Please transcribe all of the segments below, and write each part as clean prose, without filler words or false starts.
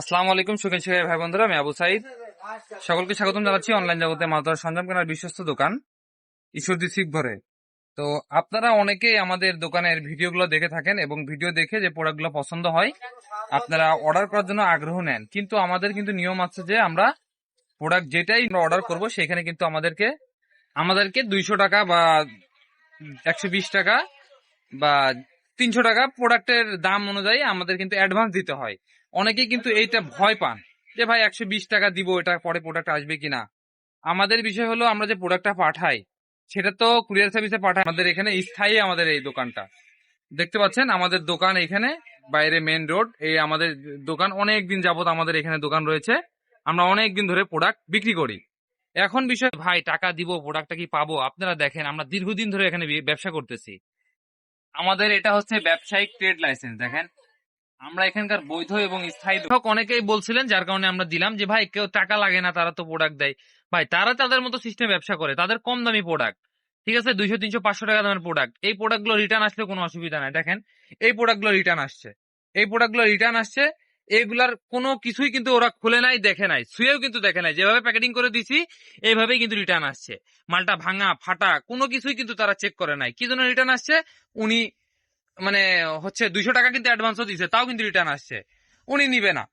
আসসালামু আলাইকুম সুখেন শিখাই ভাই বন্ধুরা, আমি আবু সাইদ। সকলকে স্বাগতম জানাচ্ছি অনলাইন জগতে মাছ ধরার সরঞ্জাম কেনার বিশ্বস্ত দোকান ঈশ্বরদী শিখভরে। তো আপনারা অনেকেই আমাদের দোকানের ভিডিওগুলো দেখে থাকেন এবং ভিডিও দেখে যে প্রোডাক্টগুলো পছন্দ হয় আপনারা অর্ডার করার জন্য আগ্রহ নেন, কিন্তু আমাদের কিন্তু নিয়ম আছে যে আমরা প্রোডাক্ট যেটাই অর্ডার করব সেখানে কিন্তু আমাদেরকে 200 টাকা বা 120 টাকা বা 300 টাকা প্রোডাক্টের দাম অনুযায়ী আমাদের কিন্তু অ্যাডভান্স দিতে হয়। অনেকেই কিন্তু এইটা ভয় পান যে ভাই 120 টাকা দিব, এটা পরে প্রোডাক্ট আসবে কিনা। আমাদের বিষয় হলো আমরা যে প্রোডাক্টটা পাঠাই সেটা তো কুরিয়ার সার্ভিসে পাঠাই। আমাদের এখানে স্থায়ী আমাদের এই দোকানটা দেখতে পাচ্ছেন, আমাদের দোকান এখানে বাইরে মেন রোড। এই আমাদের দোকান অনেক দিন যাবত আমাদের এখানে দোকান রয়েছে, আমরা অনেক দিন ধরে প্রোডাক্ট বিক্রি করি। এখন বিষয় ভাই টাকা দিব প্রোডাক্টটা কি পাবো, আপনারা দেখেন আমরা দীর্ঘদিন ধরে এখানে ব্যবসা করতেছি। আমাদের এটা হচ্ছে ব্যবসায়িক ট্রেড লাইসেন্স। দেখেন আমরা এখানকার বৈধ এবং স্থায়ী গ্রাহক অনেকেই বলছিলেন, যার কারণে আমরা দিলাম যে ভাই কেউ টাকা লাগে না, তারা তো প্রোডাক্ট দেয়। ভাই তারা তাদের মতো সিস্টেম ব্যবসা করে, তাদের কম দামি প্রোডাক্ট, ঠিক আছে 200 300 500 টাকা দামের প্রোডাক্ট। এই প্রোডাক্টগুলো রিটার্ন আসলে কোনো অসুবিধা নাই। দেখেন এই প্রোডাক্টগুলো রিটার্ন আসছে, এইগুলার কোনো কিছুই কিন্তু ওরা খুলে নাই, দেখে নাই, ছুঁয়েও কিন্তু দেখে নাই। যেভাবে প্যাকেটিং করে দিছি এইভাবেই কিন্তু রিটার্ন আসছে। মালটা ভাঙা ফাটা কোনো কিছুই কিন্তু তারা চেক করে নাই। কি জন্য রিটার্ন আসছে, উনি মানে হচ্ছে 200 টাকা কিন্তু অ্যাডভান্সও দিছে, তাও কিন্তু রিটার্ন আসছে। উনি নিবে না,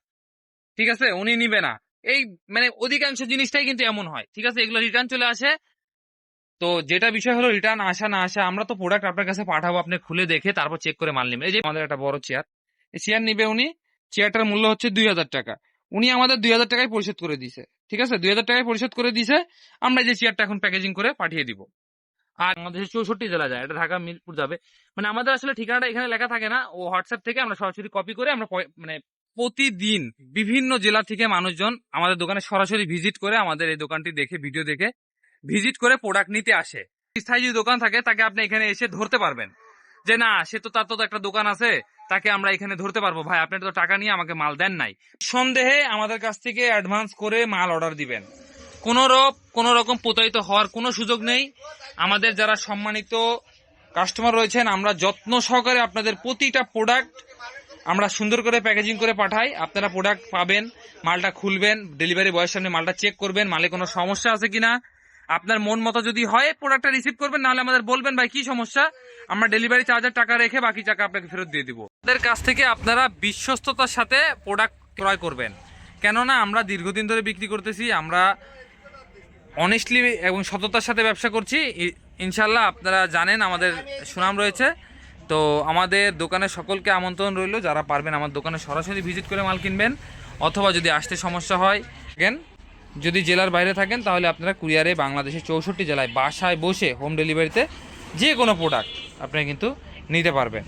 ঠিক আছে, উনি নিবে না। এই মানে অধিকাংশ জিনিসটাই কিন্তু এমন হয়, ঠিক আছে, এগুলো রিটার্ন চলে আসে। তো যেটা বিষয় হলো রিটার্ন আসা না আসা, আমরা তো প্রোডাক্ট আপনার কাছে পাঠাবো, আপনি খুলে দেখে তারপর চেক করে মাল নেবেন। এই যে আমাদের একটা বড় চেয়ার, এই চেয়ার নিবে উনি, চেয়ারটার মূল্য হচ্ছে 2000 টাকা। উনি আমাদের 2000 টাকায় পরিশোধ করে দিছে, ঠিক আছে, 2000 টাকায় পরিশোধ করে দিছে। আমরা এই যে চেয়ারটা এখন প্যাকেজিং করে পাঠিয়ে দিব। আর আমাদের 64 জেলা যায়, এটা ঢাকা মিরপুর যাবে। মানে আমাদের আসলে ঠিকানাটা এখানে লেখা থাকে না, ও হোয়াটসঅ্যাপ থেকে আমরা সরাসরি কপি করে আমরা মানে প্রতিদিন বিভিন্ন জেলা থেকে মানুষজন আমাদের দোকানে সরাসরি ভিজিট করে, আমাদের এই দোকানটি দেখে ভিডিও দেখে ভিজিট করে প্রোডাক্ট নিতে আসে। স্থায়ী যদি দোকান থাকে তাকে আপনি এখানে এসে ধরতে পারবেন যে না, সে তো তার তো একটা দোকান আছে, তাকে আমরা এখানে ধরতে পারবো, ভাই আপনি তো টাকা নিয়ে আমাকে মাল দেন নাই। সন্দেহে আমাদের কাছ থেকে অ্যাডভান্স করে মাল অর্ডার দিবেন। কোন রকম প্রতারিত হওয়ার কোনো সুযোগ নেই। আমাদের যারা সম্মানিত কাস্টমার রয়েছেন, আমরা যত্ন সহকারে আপনাদের প্রতিটা প্রোডাক্ট আমরা সুন্দর করে প্যাকেজিং করে পাঠাই। আপনারা প্রোডাক্ট পাবেন, মালটা খুলবেন, ডেলিভারি বয়ের সামনে মালটা চেক করবেন, মালে কোনো সমস্যা আছে কিনা। আপনার মন মতো যদি হয় প্রোডাক্টটা রিসিভ করবেন, নাহলে আমাদের বলবেন ভাই কি সমস্যা, আমরা ডেলিভারি চার্জের টাকা রেখে বাকি টাকা আপনাকে ফেরত দিয়ে দিব। আমাদের কাছ থেকে আপনারা বিশ্বস্ততার সাথে প্রোডাক্ট ক্রয় করবেন, কেননা আমরা দীর্ঘদিন ধরে বিক্রি করতেছি, আমরা অনেস্টলি এবং সততার সাথে ব্যবসা করছি। ইনশাল্লাহ আপনারা জানেন আমাদের সুনাম রয়েছে। তো আমাদের দোকানে সকলকে আমন্ত্রণ রইল, যারা পারবেন আমার দোকানে সরাসরি ভিজিট করে মাল কিনবেন, অথবা যদি আসতে সমস্যা হয় যদি জেলার বাইরে থাকেন তাহলে আপনারা কুরিয়ারে বাংলাদেশের 64 জেলায় বাসায় বসে হোম ডেলিভারিতে যে কোনো প্রোডাক্ট আপনারা কিন্তু নিতে পারবেন।